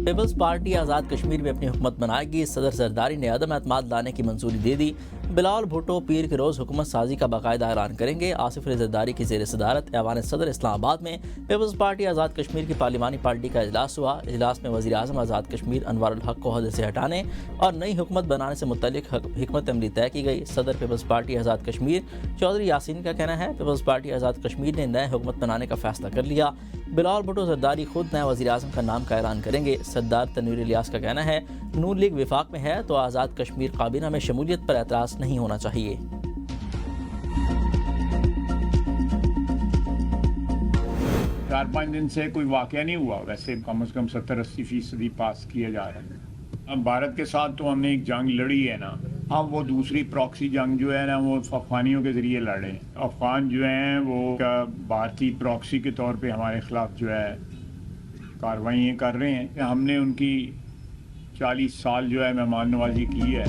Peoples party Azad Kashmir میں اپنی حکومت بنائے گی. صدر زرداری نے عدم اعتماد لانے کی منظوری دے دی. بلاول بھٹو پیر کے روز حکومت سازی کا باقاعدہ اعلان کریں گے. آصف علی زرداری کی زیر صدارت ایوان صدر اسلام آباد میں پیپلز پارٹی آزاد کشمیر کی پارلیمانی پارٹی کا اجلاس ہوا. اجلاس میں وزیر اعظم آزاد کشمیر انوار الحق کو عہدے سے ہٹانے اور نئی حکومت بنانے سے متعلق حکمت عملی طے کی گئی. صدر پیپلز پارٹی آزاد کشمیر چودھری یاسین کا کہنا ہے پیپلز پارٹی آزاد کشمیر نے نئے حکومت بنانے کا فیصلہ کر لیا. بلاول بھٹو زرداری خود نئے وزیر اعظم کا نام کا اعلان کریں گے. سردار تنویر الیاس کا کہنا ہے نون لیگ وفاق میں ہے تو آزاد کشمیر کابینہ میں شمولیت پر اعتراض نہیں ہونا چاہیے. 4-5 دن سے کوئی واقعہ نہیں ہوا. ویسے کم از کم 70-80% پاس کیا جا رہا ہے. اب بھارت کے ساتھ تو ہم نے ایک جنگ لڑی ہے نا. اب وہ دوسری پراکسی جنگ جو ہے نا وہ افغانیوں کے ذریعے لڑے. افغان جو ہیں وہ بھارتی پراکسی کے طور پہ ہمارے خلاف جو ہے کارروائیاں کر رہے ہیں. ہم نے ان کی 40 سال جو ہے مہمان نوازی کی ہے.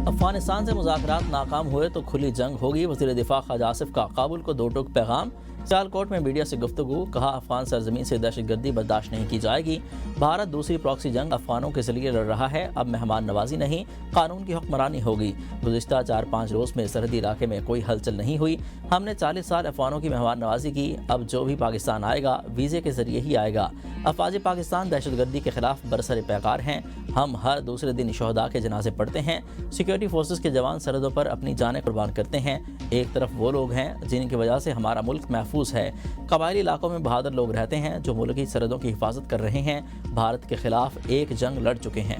افغانستان سے مذاکرات ناکام ہوئے تو کھلی جنگ ہوگی. وزیر دفاع خواجہ آصف کا کابل کو 2 ٹوک پیغام. سیالکوٹ میں میڈیا سے گفتگو. کہا افغان سرزمین سے دہشت گردی برداشت نہیں کی جائے گی. بھارت دوسری پراکسی جنگ افغانوں کے ذریعے لڑ رہا ہے. اب مہمان نوازی نہیں قانون کی حکمرانی ہوگی. گزشتہ 4-5 روز میں سرحدی علاقے میں کوئی ہلچل نہیں ہوئی. ہم نے 40 سال افغانوں کی مہمان نوازی کی. اب جو بھی پاکستان آئے گا ویزے کے ذریعے ہی آئے گا. افواج پاکستان دہشت گردی کے خلاف برسر پیکار ہیں. ہم ہر دوسرے دن شہداء کے جنازے پڑھتے ہیں. سیکیورٹی فورسز کے جوان سرحدوں پر اپنی جانیں قربان کرتے ہیں. ایک طرف وہ لوگ ہیں جن کی وجہ سے ہمارا ملک محفوظ ہے. قبائلی علاقوں میں بہادر لوگ رہتے ہیں جو ملکی سرحدوں کی حفاظت کر رہے ہیں. بھارت کے خلاف ایک جنگ لڑ چکے ہیں.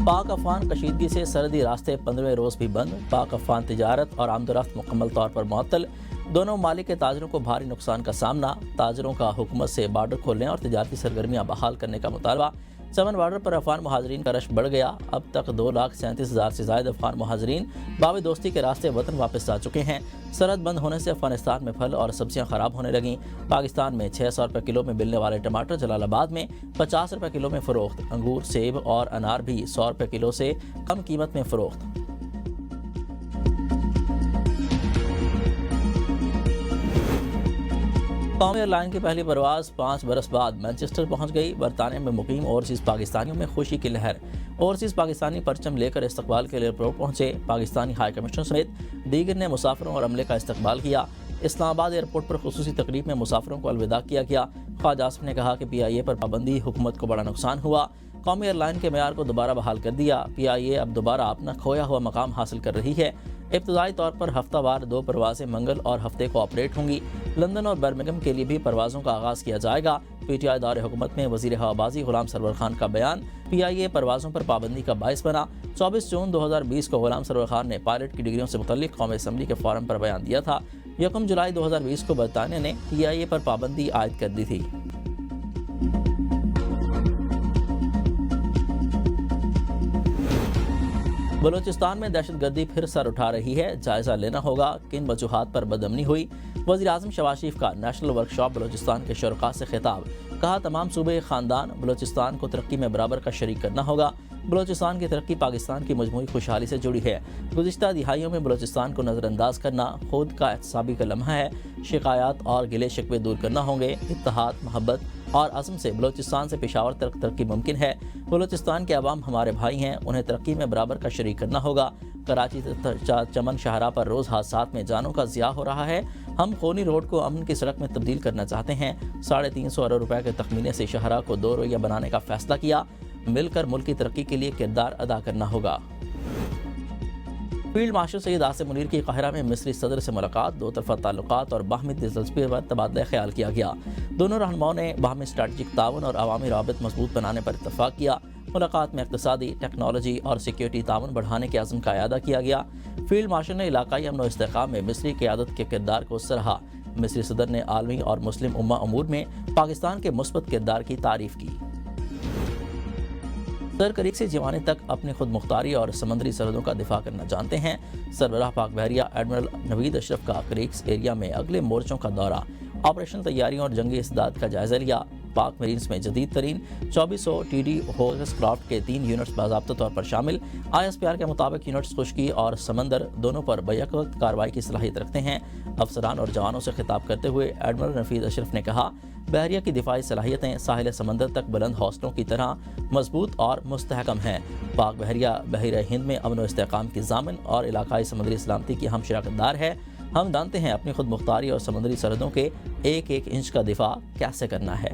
پاک افغان کشیدگی سے سرحدی راستے 15ویں روز بھی بند. پاک افغان تجارت اور آمد و رفت مکمل طور پر معطل. دونوں ممالک کے تاجروں کو بھاری نقصان کا سامنا. تاجروں کا حکومت سے بارڈر کھولنے اور تجارتی سرگرمیاں بحال کرنے کا مطالبہ. چمن بارڈر پر افغان مہاجرین کا رش بڑھ گیا. اب تک 2,37,000 سے زائد افغان مہاجرین باب دوستی کے راستے وطن واپس جا چکے ہیں. سرحد بند ہونے سے افغانستان میں پھل اور سبزیاں خراب ہونے لگیں. پاکستان میں 600 روپے کلو میں ملنے والے ٹماٹر جلال آباد میں 50 روپے کلو میں فروخت. انگور، سیب اور انار بھی 100 روپے کلو سے کم قیمت میں فروخت. قومی ایئر لائن کی پہلی پرواز 5 برس بعد مانچسٹر پہنچ گئی. برطانیہ میں مقیم اوورسیز پاکستانیوں میں خوشی کی لہر. اوورسیز پاکستانی پرچم لے کر استقبال کے لیے ایئرپورٹ پہنچے. پاکستانی ہائی کمشنر سمیت دیگر نے مسافروں اور عملے کا استقبال کیا. اسلام آباد ایئرپورٹ پر خصوصی تقریب میں مسافروں کو الوداع کیا گیا. خواجہ آصف نے کہا کہ PIA پر پابندی حکومت کو بڑا نقصان ہوا. قومی ایئر لائن کے معیار کو دوبارہ بحال کر دیا. PIA اب دوبارہ اپنا کھویا ہوا مقام حاصل کر رہی ہے. ابتدائی طور پر ہفتہ وار 2 پروازیں منگل اور ہفتے کو آپریٹ ہوں گی. لندن اور برمنگھم کے لیے بھی پروازوں کا آغاز کیا جائے گا. PTI دور حکومت میں وزیر ہوابازی غلام سرور خان کا بیان PIA پروازوں پر پابندی کا باعث بنا. 24 جون 2020 کو غلام سرور خان نے پائلٹ کی ڈگریوں سے متعلق قومی اسمبلی کے فورم پر بیان دیا تھا. 1 جولائی 2020 کو برطانیہ نے PIA پر پابندی عائد کر دی تھی. بلوچستان میں دہشت گردی پھر سر اٹھا رہی ہے. جائزہ لینا ہوگا کن وجوہات پر بدامنی ہوئی. وزیر اعظم شہباز شریف کا نیشنل ورکشاپ بلوچستان کے شرکاء سے خطاب. کہا تمام صوبے خاندان بلوچستان کو ترقی میں برابر کا شریک کرنا ہوگا. بلوچستان کی ترقی پاکستان کی مجموعی خوشحالی سے جڑی ہے. گزشتہ دہائیوں میں بلوچستان کو نظر انداز کرنا خود کا احتسابی کا لمحہ ہے. شکایات اور گلے شکوے دور کرنا ہوں گے. اتحاد، محبت اور عزم سے بلوچستان سے پشاور تک ترقی ممکن ہے. بلوچستان کے عوام ہمارے بھائی ہیں. انہیں ترقی میں برابر کا شریک کرنا ہوگا. کراچی چمن شاہراہ پر روز حادثات میں جانوں کا ضیاع ہو رہا ہے. ہم خونی روڈ کو امن کی سڑک میں تبدیل کرنا چاہتے ہیں. 350 ارب روپے کے تخمینے سے شاہراہ کو 2 رویہ بنانے کا فیصلہ کیا. مل کر ملک کی ترقی کے لیے کردار ادا کرنا ہوگا. فیلڈ مارشل سید آصف منیر کی قاہرہ میں مصری صدر سے ملاقات. 2 طرفہ تعلقات اور باہمی دلچسپی پر تبادلہ خیال کیا گیا. دونوں رہنماؤں نے باہمی اسٹریٹجک تعاون اور عوامی روابط مضبوط بنانے پر اتفاق کیا. ملاقات میں اقتصادی، ٹیکنالوجی اور سیکیورٹی تعاون بڑھانے کے عزم کا اعادہ کیا گیا. فیلڈ مارشل نے علاقائی امن و استحکام میں مصری قیادت کے کردار کو سراہا. مصری صدر نے عالمی اور مسلم امہ امور میں پاکستان کے مثبت کردار کی تعریف کی. سر کریک سے جیوانی تک اپنی خود مختاری اور سمندری سرحدوں کا دفاع کرنا جانتے ہیں. سربراہ پاک بحریہ ایڈمرل نوید اشرف کا کریکس ایریا میں اگلے مورچوں کا دورہ. آپریشن تیاریوں اور جنگی استعداد کا جائزہ لیا. پاک میرینز میں جدید ترین 2400 TD ہوگس کرافٹ کے 3 یونٹس باضابطہ طور پر شامل۔ ISPR کے مطابق یونٹس خشکی اور سمندر دونوں پر بیک وقت کارروائی کی صلاحیت رکھتے ہیں۔ افسران اور جوانوں سے خطاب کرتے ہوئے ایڈمرل نفیس اشرف نے کہا، بحریہ کی دفاعی صلاحیتیں ساحل سمندر تک بلند حوصلوں کی طرح مضبوط اور مستحکم ہیں۔ پاک بحریہ بحیرہ ہند میں امن و استحکام کی ضامن اور علاقائی سمندری سلامتی کی ہم شراکت دار ہے۔ ہم جانتے ہیں اپنی خود مختاری اور سمندری سرحدوں کے ایک ایک انچ کا دفاع کیسے کرنا ہے۔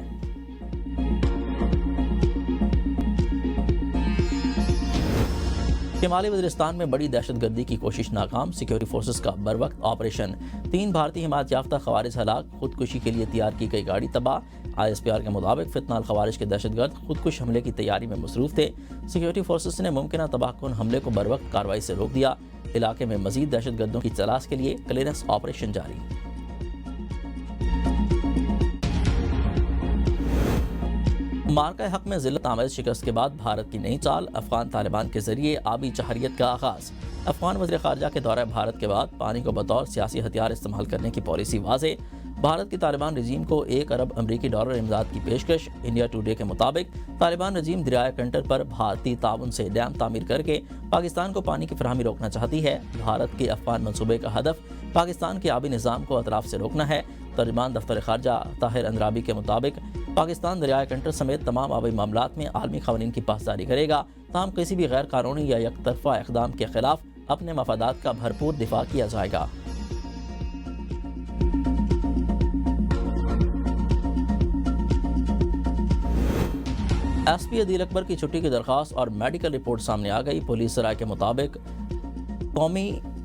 شمالی وزیرستان میں بڑی دہشت گردی کی کوشش ناکام، سیکیورٹی فورسز کا بروقت آپریشن، 3 بھارتی حمایت یافتہ خوارج ہلاک، خودکشی کے لیے تیار کی گئی گاڑی تباہ۔ ISPR کے مطابق فتنہ الخوارج کے دہشت گرد خودکش حملے کی تیاری میں مصروف تھے۔ سیکیورٹی فورسز نے ممکنہ تباہ کن حملے کو بروقت کارروائی سے روک دیا۔ علاقے میں مزید دہشت گردوں کی تلاش کے لیے کلیئرنس آپریشن جاری۔ مارکہ حق میں ذلت آمیز شکست کے بعد بھارت کی نئی چال، افغان طالبان کے ذریعے آبی چہریت کا آغاز۔ افغان وزیر خارجہ کے دورہ بھارت کے بعد پانی کو بطور سیاسی ہتھیار استعمال کرنے کی پالیسی واضح۔ بھارت کی طالبان رجیم کو $1 ارب امریکی امداد کی پیشکش۔ انڈیا ٹوڈے کے مطابق طالبان رجیم دریائے کنٹر پر بھارتی تعاون سے ڈیم تعمیر کر کے پاکستان کو پانی کی فراہمی روکنا چاہتی ہے۔ بھارت کے افغان منصوبے کا ہدف پاکستان کے آبی نظام کو اطراف سے روکنا ہے۔ ترجمان دفتر خارجہ طاہر اندرابی کے مطابق پاکستان دریائے کنٹر سمیت تمام آبی معاملات میں عالمی قوانین کی پاسداری کرے گا، تاہم کسی بھی غیر قانونی یا یک طرفہ اقدام کے خلاف اپنے مفادات کا بھرپور دفاع کیا جائے گا۔ SP عدیل اکبر کی چھٹی کی درخواست اور میڈیکل رپورٹ سامنے آ گئی۔ پولیس رائے کے مطابق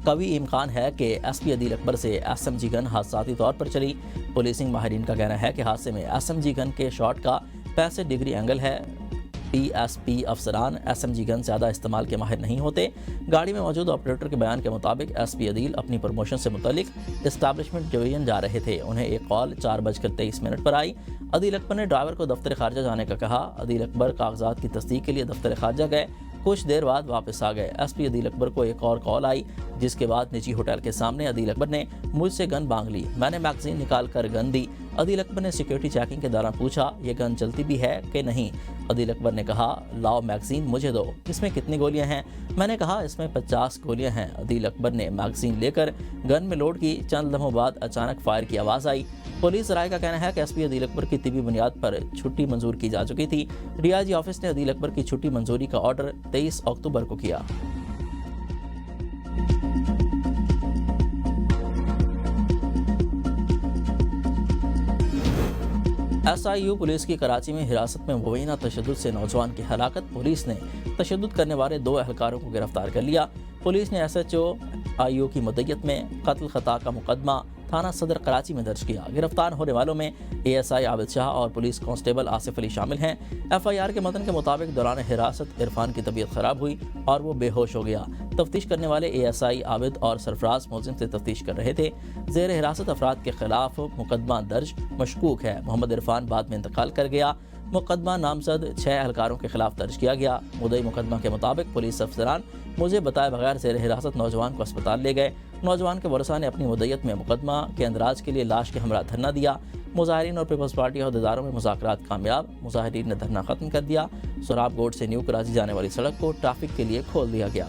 قوی امکان ہے کہ SP عدیل اکبر سے SMG گن حادثاتی طور پر چلی۔ پولیسنگ ماہرین کا کہنا ہے کہ حادثے میں SMG گن کے شاٹ کا 65 ڈگری اینگل ہے۔ PSP افسران SMG گن زیادہ استعمال کے ماہر نہیں ہوتے۔ گاڑی میں موجود آپریٹر کے بیان کے مطابق SP عدیل اپنی پروموشن سے متعلق اسٹیبلشمنٹ ڈویژن جا رہے تھے۔ انہیں ایک کال 4:23 پر آئی۔ عدیل اکبر نے ڈرائیور کو دفتر خارجہ جانے کا کہا۔ عدیل اکبر کاغذات کی تصدیق کے لیے دفتر خارجہ گئے، کچھ دیر بعد واپس آ گئے۔ SP عدیل اکبر کو ایک اور کال آئی، جس کے بعد نجی ہوٹل کے سامنے عدیل اکبر نے مجھ سے گن مانگ لی۔ میں نے میگزین نکال کر گن دی۔ عدیل اکبر نے سیکیورٹی چیکنگ کے دوران پوچھا، یہ گن چلتی بھی ہے کہ نہیں؟ عدیل اکبر نے کہا، لاؤ میگزین مجھے دو، اس میں کتنی گولیاں ہیں؟ میں نے کہا، اس میں 50 گولیاں ہیں۔ عدیل اکبر نے میگزین لے کر گن میں لوڈ کی۔ چند لمحوں بعد اچانک فائر کی آواز آئی۔ پولیس رائے کا کہنا ہے کہ SP عدیل اکبر کی طبی بنیاد پر چھٹی منظور کی جا چکی تھی۔ DIG آفس نے عدیل اکبر کی چھٹی منظوری کا آرڈر 23 اکتوبر کو کیا۔ SIU پولیس کی کراچی میں حراست میں مبینہ تشدد سے نوجوان کی ہلاکت۔ پولیس نے تشدد کرنے والے 2 اہلکاروں کو گرفتار کر لیا۔ پولیس نے SHO IU کی مدیت میں قتل خطا کا مقدمہ تھانہ صدر کراچی میں درج کیا۔ گرفتار ہونے والوں میں ASI عابد شاہ اور پولیس کانسٹیبل آصف علی شامل ہیں۔ FIR کے متن کے مطابق دوران حراست عرفان کی طبیعت خراب ہوئی اور وہ بے ہوش ہو گیا۔ تفتیش کرنے والے ASI عابد اور سرفراز ملزم سے تفتیش کر رہے تھے۔ زیر حراست افراد کے خلاف مقدمہ درج مشکوک ہے۔ محمد عرفان بعد میں انتقال کر گیا۔ مقدمہ نامزد 6 اہلکاروں کے خلاف درج کیا گیا۔ مدعی مقدمہ کے مطابق پولیس افسران مجھے بتائے بغیر زیر حراست نوجوان کو اسپتال لے گئے۔ نوجوان کے ورثاء نے اپنی مدعیت میں مقدمہ کے اندراج کے لیے لاش کے ہمراہ دھرنا دیا۔ مظاہرین اور پیپلز پارٹی عہدیداروں میں مذاکرات کامیاب۔ مظاہرین نے دھرنا ختم کر دیا۔ سراب گوڈ سے نیو کراچی جانے والی سڑک کو ٹریفک کے لیے کھول دیا گیا۔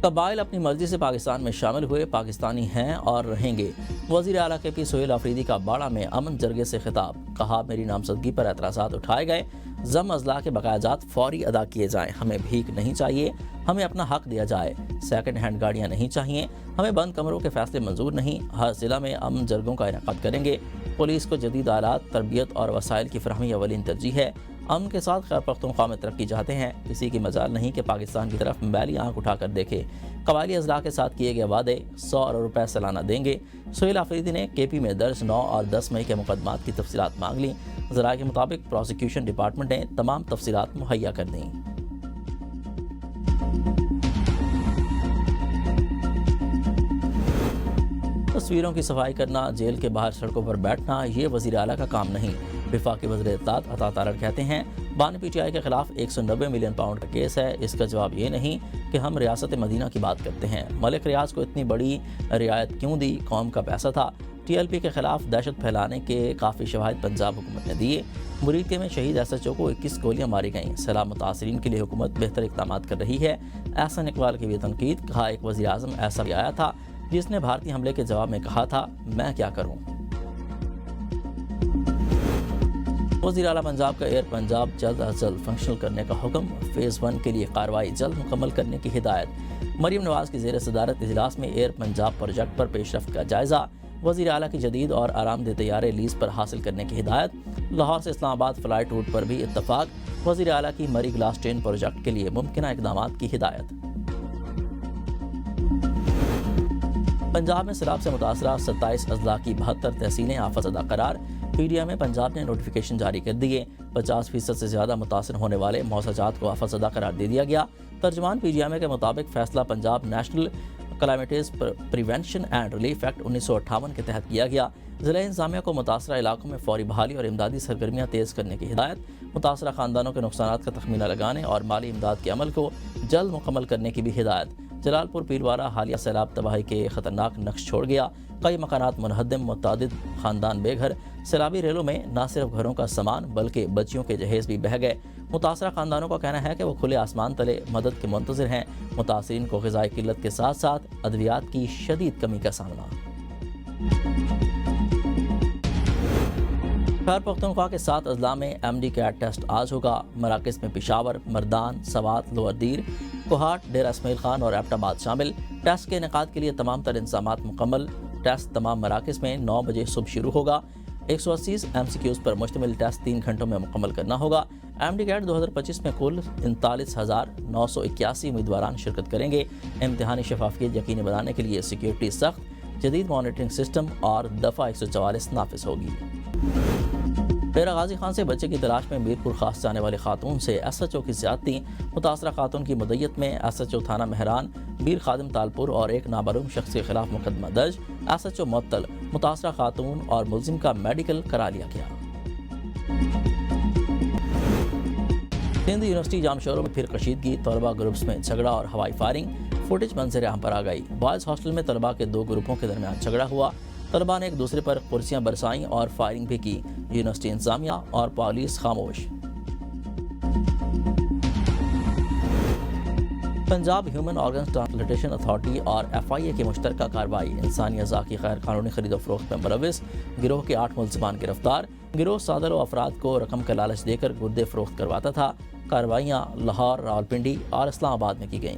قبائل اپنی مرضی سے پاکستان میں شامل ہوئے، پاکستانی ہیں اور رہیں گے۔ وزیر اعلیٰ KP سہیل آفریدی کا باڑہ میں امن جرگے سے خطاب۔ کہا، میری نامزدگی پر اعتراضات اٹھائے گئے، ضم اضلاع کے بقایا جات فوری ادا کیے جائیں۔ ہمیں بھیک نہیں چاہیے، ہمیں اپنا حق دیا جائے۔ سیکنڈ ہینڈ گاڑیاں نہیں چاہیے، ہمیں بند کمروں کے فیصلے منظور نہیں۔ ہر ضلع میں امن جرگوں کا انعقاد کریں گے۔ پولیس کو جدید آلات، تربیت اور وسائل کی فراہمی اولین ترجیح ہے۔ امن کے ساتھ خیبر پختونخوا میں ترقی چاہتے ہیں۔ کسی کی مجال نہیں کہ پاکستان کی طرف میلی آنکھ اٹھا کر دیکھے۔ قبائلی اضلاع کے ساتھ کیے گئے وعدے، 100 ارب روپے سالانہ دیں گے۔ سہیل آفریدی نے KP میں درج 9 اور 10 مئی کے مقدمات کی تفصیلات مانگ لیں۔ ذرائع کے مطابق پروسیکیوشن ڈپارٹمنٹ نے تمام تفصیلات مہیا کر دیں۔ تصویروں کی صفائی کرنا، جیل کے باہر سڑکوں پر بیٹھنا، یہ وزیر اعلیٰ کا کام نہیں۔ وفاقی وزیر اطلاعات عطا تارڑ کہتے ہیں بانی پی ٹی آئی کے خلاف 190 ملین پاؤنڈ کا کیس ہے، اس کا جواب یہ نہیں کہ ہم ریاست مدینہ کی بات کرتے ہیں، ملک ریاض کو اتنی بڑی رعایت کیوں دی، قوم کا پیسہ تھا۔ ٹی ایل پی کے خلاف دہشت پھیلانے کے کافی شواہد پنجاب حکومت نے دیے، مریدکے میں شہید ایس ایچ او کو 21 گولیاں ماری گئیں، سیلاب متاثرین کے لیے حکومت بہتر اقدامات کر رہی ہے۔ احسن اقبال کی بھی تنقید، کہا ایک وزیر اعظم ایسا بھی آیا تھا جس نے بھارتی حملے کے جواب میں کہا تھا میں کیا کروں۔ وزیر اعلیٰ پنجاب کا ایئر پنجاب جلد از جلد فنکشنل کرنے کا حکم، فیز 1 کے لیے کارروائی جلد مکمل کرنے کی ہدایت۔ مریم نواز کی زیر صدارت اجلاس میں ایئر پنجاب پروجیکٹ پر پیش رفت کا جائزہ، وزیر اعلیٰ کی جدید اور آرام دہ طیارے لیز پر حاصل کرنے کی ہدایت۔ لاہور سے اسلام آباد فلائٹ روٹ پر بھی اتفاق، وزیر اعلیٰ کی مری گلاس ٹرین پروجیکٹ کے لیے ممکنہ اقدامات کی ہدایت۔ پنجاب میں سیلاب سے متاثرہ 27 اضلاع کی 72 تحصیلیں آفت زدہ قرار، پی ڈی ایم میں پنجاب نے نوٹیفیکیشن جاری کر دیے، 50% سے زیادہ متاثر ہونے والے موضوعات جات کو آفت زدہ قرار دے دیا گیا۔ ترجمان پی ڈی ایم کے مطابق فیصلہ Punjab national calamities prevention and relief act 1958 کے تحت کیا گیا۔ ضلع انتظامیہ کو متاثرہ علاقوں میں فوری بحالی اور امدادی سرگرمیاں تیز کرنے کی ہدایت، متاثرہ خاندانوں کے نقصانات کا تخمینہ لگانے اور مالی امداد کے عمل کو جلد مکمل کرنے کی بھی ہدایت۔ جلال پور پیلوارہ حالیہ سیلاب تباہی کے خطرناک نقش چھوڑ گیا، کئی مکانات منہدم، متعدد خاندان بے گھر، سیلابی ریلوں میں نہ صرف گھروں کا سامان بلکہ بچیوں کے جہیز بھی بہہ گئے۔ متاثرہ خاندانوں کا کہنا ہے کہ وہ کھلے آسمان تلے مدد کے منتظر ہیں، متاثرین کو غذائی قلت کے ساتھ ساتھ ادویات کی شدید کمی کا سامنا۔ خیبر پختونخوا کے 7 اضلاع میں ایم ڈی کیٹ ٹیسٹ آج ہوگا، مراکز میں پشاور، مردان، سوات، لوور دیر، کوہاٹ، ڈیرہ اسماعیل خان اور ایبٹ آباد شامل۔ ٹیسٹ کے انعقاد کے لیے تمام تر انتظامات مکمل، ٹیسٹ تمام مراکز میں 9 بجے صبح شروع ہوگا۔ 180 ایم سی کیوز پر مشتمل ٹیسٹ 3 گھنٹوں میں مکمل کرنا ہوگا۔ ایم ڈی کیٹ 2025 میں کل 39,981 امیدواران شرکت کریں گے۔ امتحانی شفافیت یقینی بنانے کے لیے سیکیورٹی سخت، جدید مانیٹرنگ سسٹم اور دفعہ 144 نافذ ہوگی۔ ڈیرہ غازی خان سے بچے کی تلاش میں میرپور خاص جانے والی خاتون سے ایس ایچ او کی زیادتی، متاثرہ خاتون کی مدعیت میں ایس ایچ او تھانہ مہران، میر خادم تالپور اور ایک نامعلوم شخص کے خلاف مقدمہ درج، ایس ایچ او معطل، متاثرہ خاتون اور ملزم کا میڈیکل کرا لیا گیا۔ سندھ یونیورسٹی جام شوروں میں پھر کشیدگی، طلباء گروپس میں جھگڑا اور ہوائی فائرنگ، فوٹیج منظر عام پر آ گئی۔ بوائز ہاسٹل میں طلباء کے 2 گروپوں کے درمیان جھگڑا ہوا، طلباء نے ایک دوسرے پر کرسیاں برسائیں اور فائرنگ بھی کی، یونیورسٹی انتظامیہ اور پولیس خاموش۔ Punjab human organs transplantation authority اور ایف آئی اے کی مشترکہ کارروائی، انسانی اعضاء کی غیر قانونی خرید و فروخت میں ملوث گروہ کے 8 ملزمان گرفتار۔ گروہ صادر و افراد کو رقم کا لالچ دے کر گردے فروخت کرواتا تھا۔ کارروائیاں لاہور، راولپنڈی اور اسلام آباد میں کی گئیں۔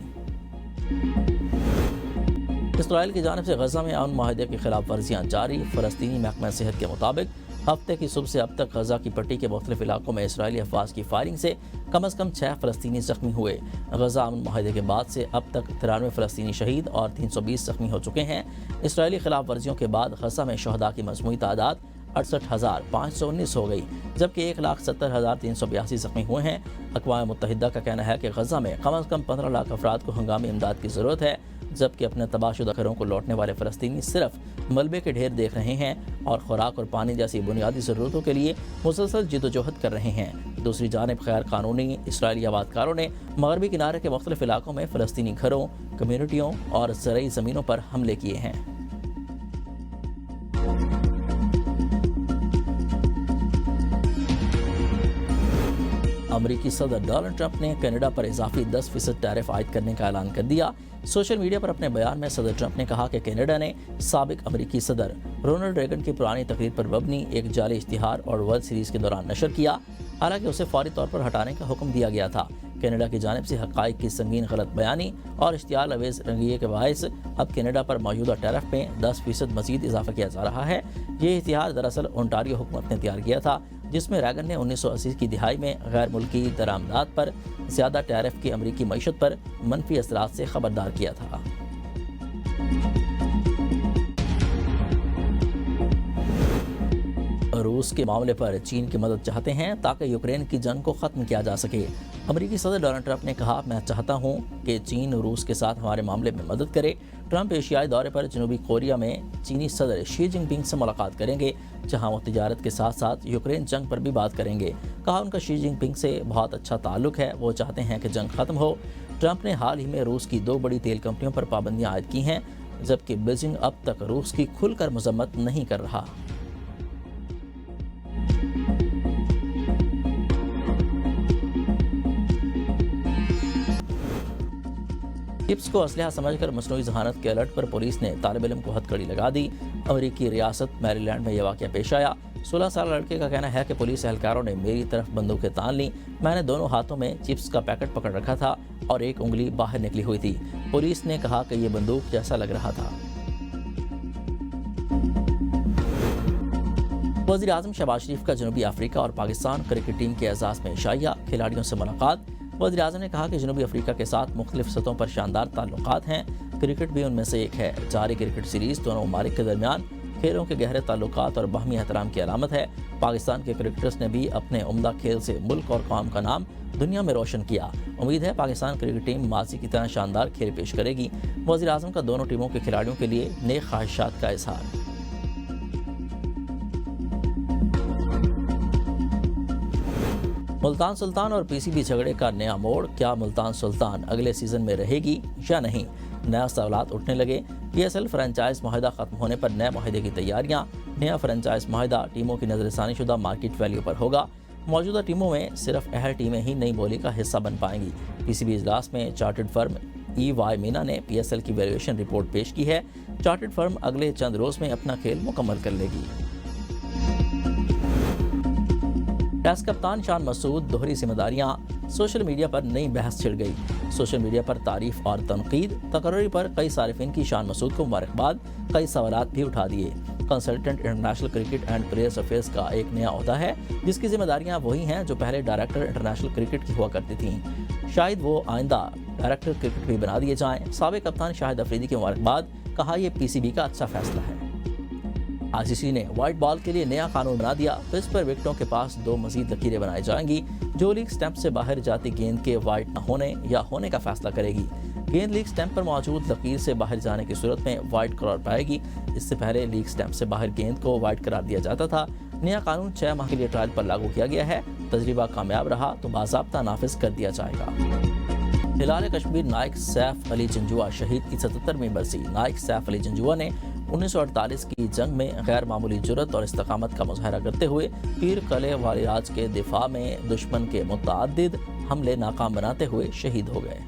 اسرائیل کی جانب سے غزہ میں امن معاہدے کی خلاف ورزیاں جاری، فلسطینی محکمہ صحت کے مطابق ہفتے کی صبح سے اب تک غزہ کی پٹی کے مختلف علاقوں میں اسرائیلی افواج کی فائرنگ سے کم از کم 6 فلسطینی زخمی ہوئے۔ غزہ امن معاہدے کے بعد سے اب تک 93 فلسطینی شہید اور 320 زخمی ہو چکے ہیں۔ اسرائیلی خلاف ورزیوں کے بعد غزہ میں شہداء کی مجموعی تعداد 68,519 ہو گئی، جبکہ 1,70,382 زخمی ہوئے ہیں۔ اقوام متحدہ کا کہنا ہے کہ غزہ میں کم از کم 15 لاکھ افراد کو ہنگامی امداد کی ضرورت ہے، جبکہ اپنے تباہ شدہ گھروں کو لوٹنے والے فلسطینی صرف ملبے کے ڈھیر دیکھ رہے ہیں اور خوراک اور پانی جیسی بنیادی ضرورتوں کے لیے مسلسل جدوجہد کر رہے ہیں۔ دوسری جانب غیر قانونی اسرائیلی آبادکاروں نے مغربی کنارے کے مختلف علاقوں میں فلسطینی گھروں، کمیونٹیوں اور زرعی زمینوں پر حملے کیے ہیں۔ امریکی صدر ڈونلڈ ٹرمپ نے کینیڈا پر اضافی 10% ٹیرف عائد کرنے کا اعلان کر دیا۔ سوشل میڈیا پر اپنے بیان میں صدر ٹرمپ نے کہا کہ کینیڈا نے سابق امریکی صدر رونلڈ ریگن کی پرانی تقریر پر مبنی ایک جعلی اشتہار اور ورلڈ سیریز کے دوران نشر کیا، حالانکہ اسے فوری طور پر ہٹانے کا حکم دیا گیا تھا۔ کینیڈا کی جانب سے حقائق کی سنگین غلط بیانی اور اشتعال اویز رویے کے باعث اب کینیڈا پر موجودہ ٹیرف میں 10% مزید اضافہ کیا جا رہا ہے۔ یہ اشتہار دراصل اونٹاریو حکومت نے تیار کیا تھا، جس میں ریگن نے 1980 کی دہائی میں غیر ملکی درآمدات پر زیادہ ٹیرف کی امریکی معیشت پر منفی اثرات سے خبردار کیا تھا۔ روس کے معاملے پر چین کی مدد چاہتے ہیں تاکہ یوکرین کی جنگ کو ختم کیا جا سکے۔ امریکی صدر ڈونلڈ ٹرمپ نے کہا، میں چاہتا ہوں کہ چین روس کے ساتھ ہمارے معاملے میں مدد کرے۔ ٹرمپ ایشیائی دورے پر جنوبی کوریا میں چینی صدر شی جن پنگ سے ملاقات کریں گے، جہاں وہ تجارت کے ساتھ ساتھ یوکرین جنگ پر بھی بات کریں گے۔ کہا ان کا شی جن پنگ سے بہت اچھا تعلق ہے، وہ چاہتے ہیں کہ جنگ ختم ہو۔ ٹرمپ نے حال ہی میں روس کی 2 بڑی تیل کمپنیوں پر پابندیاں عائد کی ہیں، جبکہ بیجنگ اب تک روس کی کھل کر مذمت نہیں کر رہا۔ چپس کو اسلحہ سمجھ کر مصنوعی ذہانت کے الرٹ پر پولیس نے طالب علم کو ہتھکڑی لگا دی۔ امریکی ریاست میری لینڈ میں یہ واقعہ پیش آیا۔ 16 سالہ لڑکے کا کہنا ہے کہ پولیس اہلکاروں نے میری طرف بندوقیں تان لیں، میں نے دونوں ہاتھوں میں چپس کا پیکٹ پکڑ رکھا تھا اور ایک انگلی باہر نکلی ہوئی تھی۔ پولیس نے کہا کہ یہ بندوق جیسا لگ رہا تھا۔ وزیر اعظم شہباز شریف کا جنوبی افریقہ اور پاکستان کرکٹ ٹیم کے اعزاز میں عشائیہ، کھلاڑیوں سے ملاقات۔ وزیر اعظم نے کہا کہ جنوبی افریقہ کے ساتھ مختلف سطحوں پر شاندار تعلقات ہیں، کرکٹ بھی ان میں سے ایک ہے۔ جاری کرکٹ سیریز دونوں ممالک کے درمیان کھیلوں کے گہرے تعلقات اور باہمی احترام کی علامت ہے۔ پاکستان کے کرکٹرز نے بھی اپنے عمدہ کھیل سے ملک اور قوم کا نام دنیا میں روشن کیا۔ امید ہے پاکستان کرکٹ ٹیم ماضی کی طرح شاندار کھیل پیش کرے گی۔ وزیر اعظم کا دونوں ٹیموں کے کھلاڑیوں کے لیے نیک خواہشات کا اظہار۔ ملتان سلطان اور پی سی بی جھگڑے کا نیا موڑ، کیا ملتان سلطان اگلے سیزن میں رہے گی یا نہیں؟ نیا سوالات اٹھنے لگے۔ پی ایس ایل فرنچائز معاہدہ ختم ہونے پر نئے معاہدے کی تیاریاں۔ نیا فرنچائز معاہدہ ٹیموں کی نظر ثانی شدہ مارکیٹ ویلیو پر ہوگا۔ موجودہ ٹیموں میں صرف اہل ٹیمیں ہی نئی بولی کا حصہ بن پائیں گی۔ پی سی بی اجلاس میں چارٹرڈ فرم ای وائی مینا نے پی ایس ایل کی ویلیویشن رپورٹ پیش کی ہے۔ چارٹرڈ فرم اگلے چند روز میں اپنا کھیل مکمل کر لے گی۔ ٹیسٹ کپتان شان مسعود دوہری ذمہ داریاں، سوشل میڈیا پر نئی بحث چھڑ گئی۔ سوشل میڈیا پر تعریف اور تنقید، تقرری پر کئی صارفین کی شان مسعود کو مبارکباد، کئی سوالات بھی اٹھا دیے۔ Consultant international cricket and players affairs کا ایک نیا عہدہ ہے، جس کی ذمہ داریاں وہی ہیں جو پہلے ڈائریکٹر انٹرنیشنل کرکٹ کی ہوا کرتی تھیں۔ شاید وہ آئندہ ڈائریکٹر کرکٹ بھی بنا دیے جائیں۔ سابق کپتان شاہد افریدی کی مبارکباد، کہا یہ پی سی بی کا اچھا فیصلہ ہے۔ آئی سی سی نے وائٹ بال کے لیے نیا قانون بنا دیا۔ پچ پر وکٹوں کے پاس 2 مزید لکیریں بنائی جائیں گی، جو لیگ سٹمپ سے باہر جاتی گیند کے وائٹ نہ ہونے یا ہونے کا فیصلہ کرے گی۔ گیند لیگ سٹمپ پر موجود لکیر سے باہر جانے کی صورت میں وائٹ قرار پائے گی۔ اس سے پہلے لیگ سٹمپ سے باہر گیند کو وائٹ قرار دیا جاتا تھا۔ نیا قانون 6 ماہ کے لیے ٹرائل پر لاگو کیا گیا ہے۔ تجربہ کامیاب رہا تو باضابطہ نافذ کر دیا جائے گا۔ ہلال کشمیر نائک سیف علی جنجوعہ شہید کی 77ویں برسی۔ نائک سیف علی جنجوعہ نے 1948 کی جنگ میں غیر معمولی جرأت اور استقامت کا مظاہرہ کرتے ہوئے پیر قلعہ والی راج کے دفاع میں دشمن کے متعدد حملے ناکام بناتے ہوئے شہید ہو گئے۔